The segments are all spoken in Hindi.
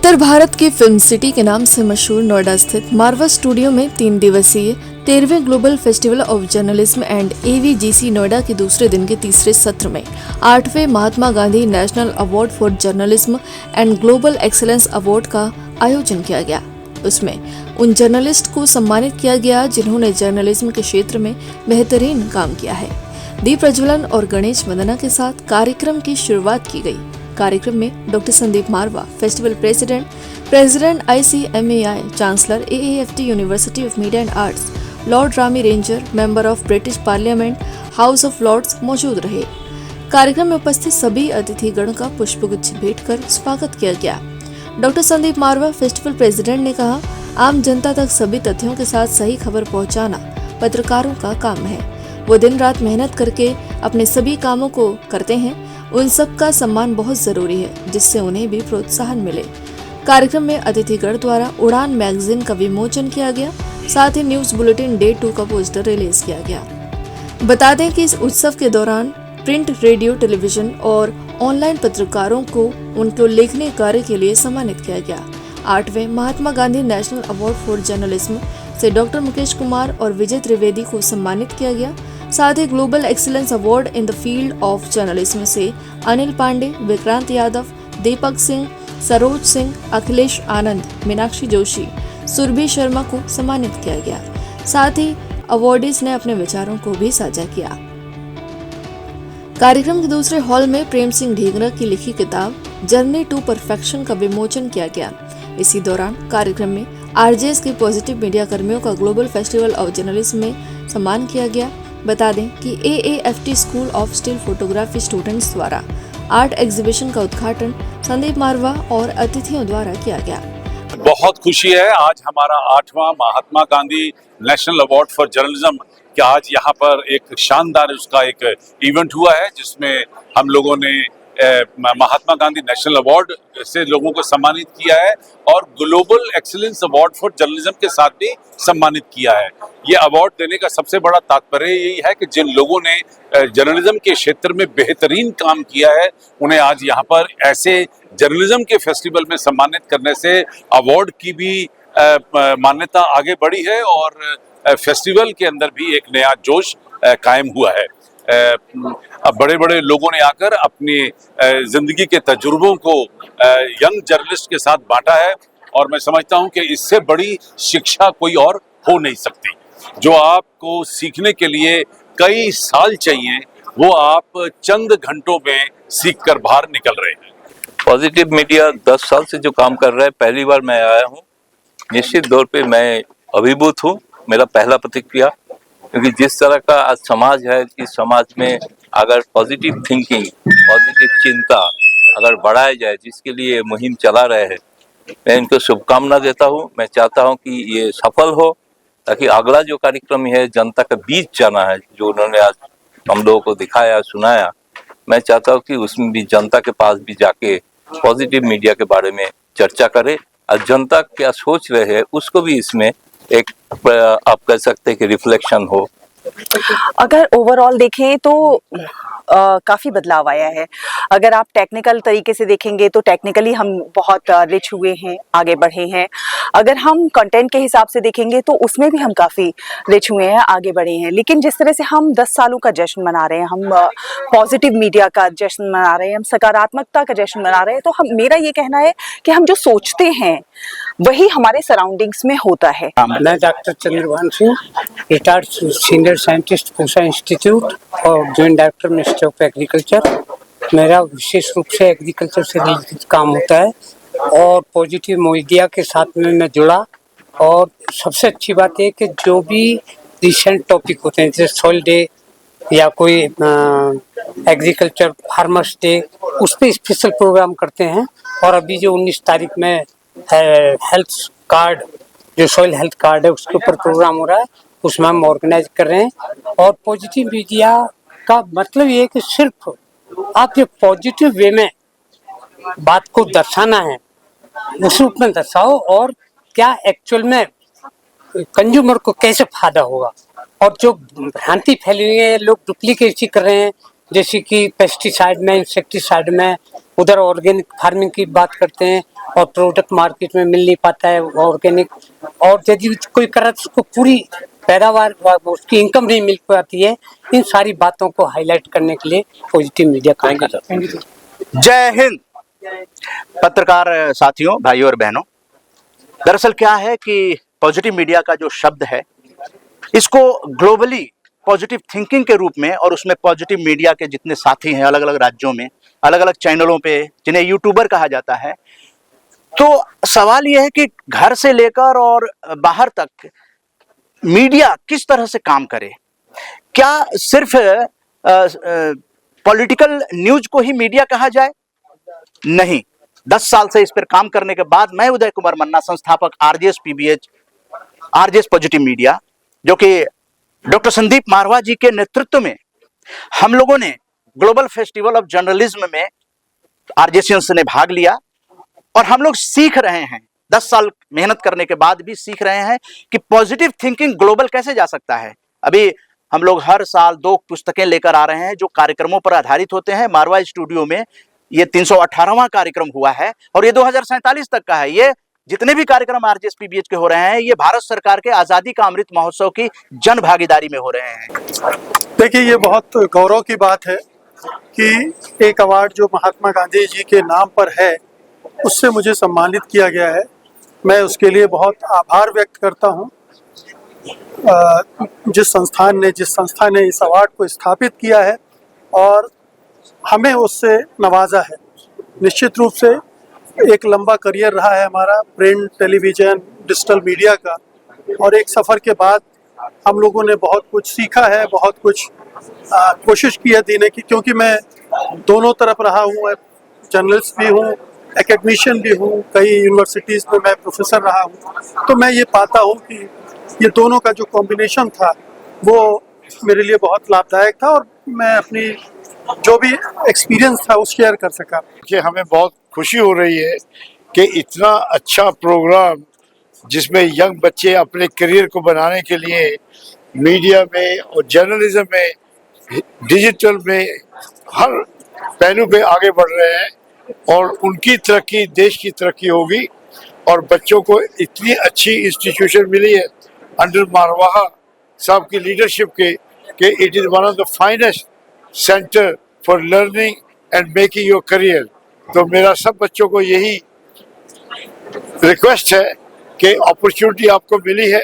उत्तर भारत की फिल्म सिटी के नाम से मशहूर नोएडा स्थित मारवा स्टूडियो में 3 दिवसीय 13वें global festival of journalism and AVGC Noida के दूसरे दिन के तीसरे सत्र में 8वें Mahatma Gandhi national award for journalism and global excellence award का आयोजन किया गया। उसमें उन जर्नलिस्ट को सम्मानित किया गया जिन्होंने जर्नलिज्म के क्षेत्र में बेहतरीन काम किया है। दीप प्रज्वलन और गणेश वंदना के साथ कार्यक्रम की शुरुआत की गई। कार्यक्रम में doctor Sandeep Marwah, festival president ICMAI, chancellor AAFT university of media and arts, Lord Rami Ranger, member of British parliament, House of Lords मौजूद रहे। कार्यक्रम में उपस्थित सभी अतिथिगण का पुष्पगुच्छ भेंट कर स्वागत किया गया। Doctor Sandeep Marwah, festival president, ने कहा, आम जनता तक सभी तथ्यों के साथ सही खबर पहुंचाना पत्रकारों का काम है। वो दिन रात मेहनत करके अपने सभी कामों को करते हैं। उन सब का सम्मान बहुत जरूरी है, जिससे उन्हें भी प्रोत्साहन मिले। कार्यक्रम में अतिथिगण द्वारा उड़ान मैगजीन का विमोचन किया गया। साथ ही न्यूज बुलेटिन डे 2 का पोस्टर रिलीज किया गया। बता दें कि इस उत्सव के दौरान प्रिंट, रेडियो, टेलीविजन और ऑनलाइन पत्रकारों को उनके उल्लेखनीय कार्य के लिए सम्मानित किया गया। 8वें Mahatma Gandhi national award for journalism से डॉक्टर मुकेश कुमार और विजय त्रिवेदी को सम्मानित किया गया। साथ ही global excellence award in the field of journalism से अनिल पांडे, विक्रांत यादव, दीपक सिंह, सरोज सिंह, अखिलेश आनंद, मीनाक्षी जोशी, सुरभि शर्मा को सम्मानित किया गया। साथ ही अवार्डीज ने अपने विचारों को भी साझा किया। कार्यक्रम के दूसरे हॉल में प्रेम सिंह ढींगरा की लिखी किताब जर्नी टू परफेक्शन का विमोचन किया गया। इसी दौरान कार्यक्रम में RJs के पॉजिटिव मीडिया कर्मियों का ग्लोबल फेस्टिवल ऑफ जर्नलिज्म में सम्मान किया गया। बता दें कि AAFT school of still photography students द्वारा आर्ट एग्जीबिशन का उद्घाटन संदीप मारवा और अतिथियों द्वारा किया गया। बहुत खुशी है, आज हमारा 8वां Mahatma Gandhi national award for journalism कि आज यहाँ पर एक शानदार उसका एक इवेंट हुआ है, जिसमें हम लोगों ने महात्मा गांधी नेशनल अवार्ड से लोगों को सम्मानित किया है और global excellence award for journalism के साथ भी सम्मानित किया है। ये अवार्ड देने का सबसे बड़ा तात्पर्य यही है कि जिन लोगों ने जर्नलिज्म के क्षेत्र में बेहतरीन काम किया है, उन्हें आज यहाँ पर ऐसे जर्नलिज्म के फेस्टिवल में सम्मानित करने से अवार्ड की भी मान्यता आगे बढ़ी है और फेस्टिवल के अंदर भी एक नया जोश कायम हुआ है। अब बड़े बड़े लोगों ने आकर अपनी जिंदगी के तजुर्बों को यंग जर्नलिस्ट के साथ बांटा है और मैं समझता हूं कि इससे बड़ी शिक्षा कोई और हो नहीं सकती। जो आपको सीखने के लिए कई साल चाहिए, वो आप चंद घंटों में सीख कर बाहर निकल रहे हैं। पॉजिटिव मीडिया 10 साल से जो काम कर रहा है, पहली बार मैं आया हूँ। निश्चित तौर पे मैं अभिभूत हूँ। मेरा पहला प्रतिक्रिया, क्योंकि जिस तरह का आज समाज है, इस समाज में अगर पॉजिटिव थिंकिंग, पॉजिटिव चिंता अगर बढ़ाया जाए, जिसके लिए मुहिम चला रहे हैं, मैं इनको शुभकामना देता हूँ। मैं चाहता हूँ कि ये सफल हो, ताकि अगला जो कार्यक्रम है जनता के बीच जाना है, जो उन्होंने आज हम लोगों को दिखाया, सुनाया, मैं चाहता हूँ कि उसमें भी जनता के पास भी जाके पॉजिटिव मीडिया के बारे में चर्चा करे और जनता क्या सोच रहे हैं उसको भी इसमें एक आप कह सकते हैं कि रिफ्लेक्शन हो। अगर ओवरऑल देखें तो काफ़ी बदलाव आया है। अगर आप टेक्निकल तरीके से देखेंगे तो टेक्निकली हम बहुत रिच हुए हैं, आगे बढ़े हैं। अगर हम कंटेंट के हिसाब से देखेंगे तो उसमें भी हम काफ़ी रिच हुए हैं, आगे बढ़े हैं। लेकिन जिस तरह से हम 10 सालों का जश्न मना रहे हैं, हम पॉजिटिव मीडिया का जश्न मना रहे हैं, हम सकारात्मकता का जश्न मना रहे हैं, तो मेरा ये कहना है कि हम जो सोचते हैं वही हमारे सराउंडिंग्स में होता है। मैं doctor Chandrabhan Singh, retired senior scientist, Pusa institute और joint director ministry of agriculture. मेरा विशेष रूप से एग्रीकल्चर से रिलेटेड काम होता है और पॉजिटिव मीडिया के साथ में मैं जुड़ा। और सबसे अच्छी बात है कि जो भी रिसेंट टॉपिक होते हैं, जैसे सॉइल डे या कोई एग्रीकल्चर फार्मर्स डे, उस पर स्पेशल प्रोग्राम करते हैं। और अभी जो 19 तारीख में हेल्थ कार्ड, जो सॉइल हेल्थ कार्ड है, उसके ऊपर प्रोग्राम हो रहा है, उसमें हम ऑर्गेनाइज कर रहे हैं। और पॉजिटिव मीडिया का मतलब ये है कि सिर्फ आप जो पॉजिटिव वे में बात को दर्शाना है, उस रूप में दर्शाओ और क्या एक्चुअल में कंज्यूमर को कैसे फायदा होगा। और जो भ्रांति फैली हुई है, लोग डुप्लीकेसी कर रहे हैं, जैसे कि पेस्टिसाइड में, इंसेक्टिसाइड में उधर ऑर्गेनिक फार्मिंग की बात करते हैं और प्रोडक्ट मार्केट में मिल नहीं पाता है ऑर्गेनिक, और यदि कोई करे तो उसको पूरी पैदावार उसकी इनकम नहीं मिल पाती है। इन सारी बातों को हाईलाइट करने के लिए पॉजिटिव मीडिया काम कर रहा है। जय हिंद पत्रकार साथियों, भाइयों और बहनों। दरअसल क्या है कि पॉजिटिव मीडिया का जो शब्द है, इसको ग्लोबली पॉजिटिव थिंकिंग के रूप में, और उसमें पॉजिटिव मीडिया के जितने साथी हैं अलग अलग राज्यों में, अलग अलग चैनलों पे, जिन्हें यूट्यूबर कहा जाता है, तो सवाल यह है कि घर से लेकर और बाहर तक मीडिया किस तरह से काम करे। क्या सिर्फ पॉलिटिकल न्यूज को ही मीडिया कहा जाए? नहीं। 10 साल से इस पर काम करने के बाद मैं उदय कुमार मन्ना, संस्थापक RJS PBH, RJS positive media, जो कि डॉक्टर संदीप मारवा जी के नेतृत्व में हम लोगों ने ग्लोबल फेस्टिवल ऑफ जर्नलिज्म में आरजेएसियंस ने भाग लिया, और हम लोग सीख रहे हैं, 10 साल मेहनत करने के बाद भी सीख रहे हैं कि पॉजिटिव थिंकिंग ग्लोबल कैसे जा सकता है। अभी हम लोग हर साल 2 पुस्तकें लेकर आ रहे हैं जो कार्यक्रमों पर आधारित होते हैं। मारवा स्टूडियो में ये 318वां कार्यक्रम हुआ है और ये 2047 तक का है। ये जितने भी कार्यक्रम आरजेएस पीबीएच के हो रहे हैं, ये भारत सरकार के आजादी का अमृत महोत्सव की जन भागीदारी में हो रहे हैं। देखिए, ये बहुत गौरव की बात है कि एक अवार्ड जो महात्मा गांधी जी के नाम पर है, उससे मुझे सम्मानित किया गया है। मैं उसके लिए बहुत आभार व्यक्त करता हूँ। जिस संस्था ने इस अवार्ड को स्थापित किया है और हमें उससे नवाजा है। निश्चित रूप से एक लंबा करियर रहा है हमारा प्रिंट, टेलीविज़न, डिजिटल मीडिया का, और एक सफ़र के बाद हम लोगों ने बहुत कुछ सीखा है, बहुत कुछ कोशिश की है देने की, क्योंकि मैं दोनों तरफ रहा हूँ, जर्नलिस्ट भी हूँ, एकेडमिशियन भी हूँ, कई यूनिवर्सिटीज़ में मैं प्रोफेसर रहा हूँ। तो मैं ये पाता हूँ कि ये दोनों का जो कॉम्बिनेशन था वो मेरे लिए बहुत लाभदायक था, और मैं अपनी जो भी एक्सपीरियंस था वो शेयर कर सका। कि हमें बहुत खुशी हो रही है कि इतना अच्छा प्रोग्राम जिसमें यंग बच्चे अपने करियर को बनाने के लिए मीडिया में और जर्नलिज्म में, डिजिटल में, हर पहलू पे आगे बढ़ रहे हैं, और उनकी तरक्की देश की तरक्की होगी। और बच्चों को इतनी अच्छी इंस्टीट्यूशन मिली है अंडर मारवाहा साहब की लीडरशिप के, कि it is one of the finest centre for learning and making your career. तो मेरा सब बच्चों को यही रिक्वेस्ट है कि अपॉर्चुनिटी आपको मिली है,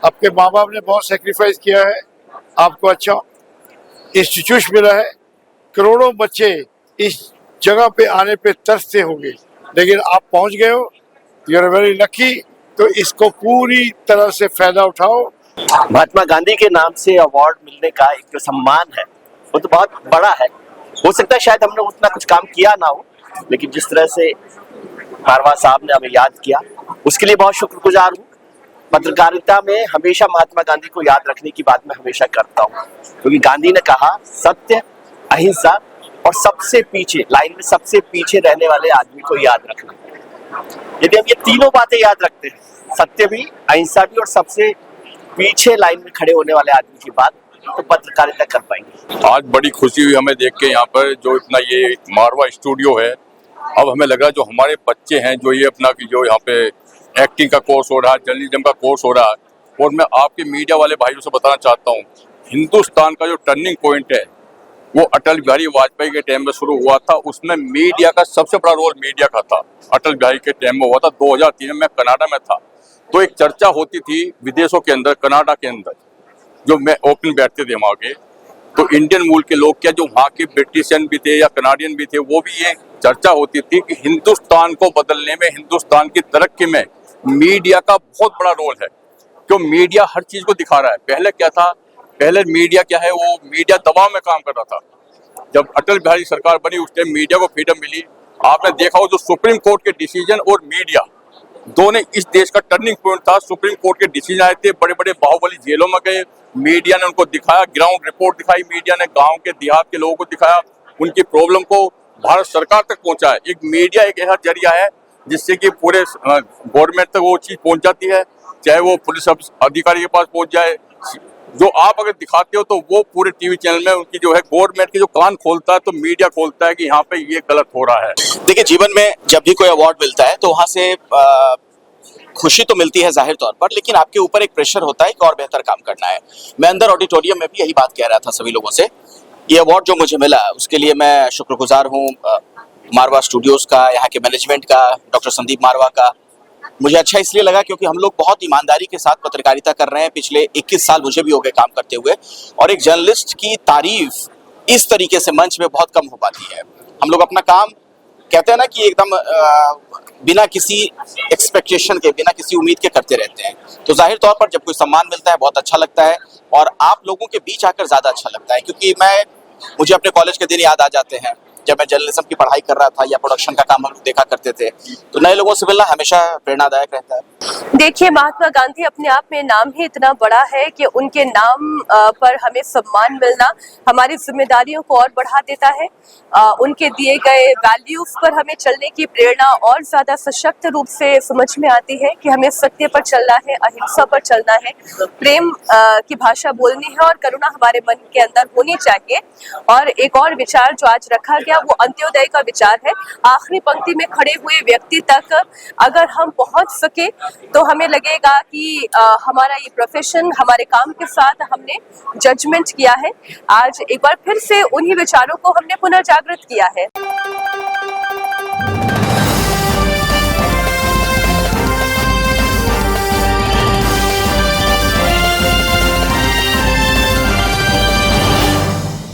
आपके माँ बाप ने बहुत सेक्रीफाइस किया है, आपको अच्छा इंस्टीट्यूट मिला है। करोड़ों बच्चे इस जगह पे आने पे तरसते होंगे, लेकिन आप पहुंच गए हो, यू आर वेरी लकी। तो इसको पूरी तरह से फायदा उठाओ। महात्मा गांधी के नाम से अवार्ड मिलने का एक जो सम्मान है वो तो बहुत बड़ा है। हो सकता है शायद हमने उतना कुछ काम किया ना हो, लेकिन जिस तरह से मारवा साहब ने हमें याद किया उसके लिए बहुत शुक्रगुजार हूँ। पत्रकारिता में हमेशा महात्मा गांधी को याद रखने की बात मैं हमेशा करता हूँ, क्योंकि गांधी ने कहा सत्य, अहिंसा और सबसे पीछे, लाइन में सबसे पीछे रहने वाले आदमी को याद रखना। यदि हम ये तीनों बातें याद रखते हैं, सत्य भी, अहिंसा भी और सबसे पीछे लाइन में खड़े होने वाले आदमी की बात, तो पत्रकारिता कर पाएंगे। आज बड़ी खुशी हुई हमें देख के यहाँ पर जो इतना ये मारवा स्टूडियो है। अब हमें लग रहा है जो हमारे बच्चे हैं, जो ये अपना जो यहाँ पे एक्टिंग का कोर्स हो रहा है, जर्नलिज्म का कोर्स हो रहा है, और मैं आपके मीडिया वाले भाइयों से बताना चाहता हूँ, हिंदुस्तान का जो टर्निंग पॉइंट है वो अटल बिहारी वाजपेयी के टाइम में शुरू हुआ था। उसमें मीडिया का सबसे बड़ा रोल मीडिया का था। अटल बिहारी के टाइम में हुआ था। 2003 में मैं कनाडा में था, तो एक चर्चा होती थी विदेशों के अंदर, कनाडा के अंदर, जो मैं ओपन बैठते थे वहाँ के, तो इंडियन मूल के लोग क्या, जो वहाँ के ब्रिटिशियन भी थे या कनाडियन भी थे, वो भी ये चर्चा होती थी कि हिंदुस्तान को बदलने में, हिंदुस्तान की तरक्की में मीडिया का बहुत बड़ा रोल है। क्यों? मीडिया हर चीज को दिखा रहा है। पहले क्या था, पहले मीडिया क्या है, वो मीडिया दबाव में काम कर रहा था। जब अटल बिहारी सरकार बनी उस टाइम मीडिया को फ्रीडम मिली। आपने देखा हो जो सुप्रीम कोर्ट के डिसीजन और मीडिया दोनों इस देश का टर्निंग पॉइंट था। सुप्रीम कोर्ट के डिसीजन आए थे, बड़े बड़े बाहुबली जेलों में गए, मीडिया ने उनको दिखाया, ग्राउंड रिपोर्ट दिखाई, मीडिया ने गांव के देहात के लोगों को दिखाया, उनकी प्रॉब्लम को भारत सरकार तक पहुंचाया। एक मीडिया एक ऐसा जरिया है जिससे कि पूरे गवर्नमेंट तक वो चीज पहुंच जाती है, चाहे वो पुलिस अधिकारी के पास पहुंच जाए, जो आप अगर दिखाते हो तो वो पूरे टीवी चैनल में उनकी जो है गवर्नमेंट की जो कान खोलता है, तो मीडिया खोलता है कि यहाँ पे ये गलत हो रहा है। देखिए, जीवन में जब भी कोई अवार्ड मिलता है तो वहाँ से खुशी तो मिलती है जाहिर तौर पर, लेकिन आपके ऊपर एक प्रेशर होता है कि और बेहतर काम करना है। मैं अंदर ऑडिटोरियम में भी यही बात कह रहा था सभी लोगों से। ये अवार्ड जो मुझे मिला उसके लिए मैं शुक्रगुजार हूँ मारवा स्टूडियोज का, यहाँ के मैनेजमेंट का, डॉक्टर संदीप मारवा का। मुझे अच्छा इसलिए लगा क्योंकि हम लोग बहुत ईमानदारी के साथ पत्रकारिता कर रहे हैं। पिछले 21 साल मुझे भी हो गए काम करते हुए, और एक जर्नलिस्ट की तारीफ इस तरीके से मंच में बहुत कम हो पाती है। हम लोग अपना काम कहते हैं ना कि एकदम बिना किसी एक्सपेक्टेशन के, बिना किसी उम्मीद के करते रहते हैं। तो जाहिर तौर पर जब कोई सम्मान मिलता है बहुत अच्छा लगता है, और आप लोगों के बीच आकर ज़्यादा अच्छा लगता है, क्योंकि मुझे अपने कॉलेज के दिन याद आ जाते हैं जब मैं जर्नलिज्म की पढ़ाई कर रहा था या प्रोडक्शन का काम हम लोग देखा करते थे। तो नए लोगों से मिलना हमेशा प्रेरणादायक रहता है। देखिए, महात्मा गांधी अपने आप में नाम ही इतना बड़ा है कि उनके नाम पर हमें सम्मान मिलना हमारी जिम्मेदारियों को और बढ़ा देता है। उनके दिए गए वैल्यूज पर हमें चलने की प्रेरणा और ज्यादा सशक्त रूप से समझ में आती है कि हमें सत्य पर चलना है, अहिंसा पर चलना है, प्रेम की भाषा बोलनी है और करुणा हमारे मन के अंदर होनी चाहिए। और एक और विचार जो आज रखा गया वो अंत्योदय का विचार है। आखिरी पंक्ति में खड़े हुए व्यक्ति तक अगर हम पहुंच सके तो हमें लगेगा कि हमारा ये प्रोफेशन, हमारे काम के साथ हमने जजमेंट किया है। आज एक बार फिर से उन्हीं विचारों को हमने पुनर्जागृत किया है।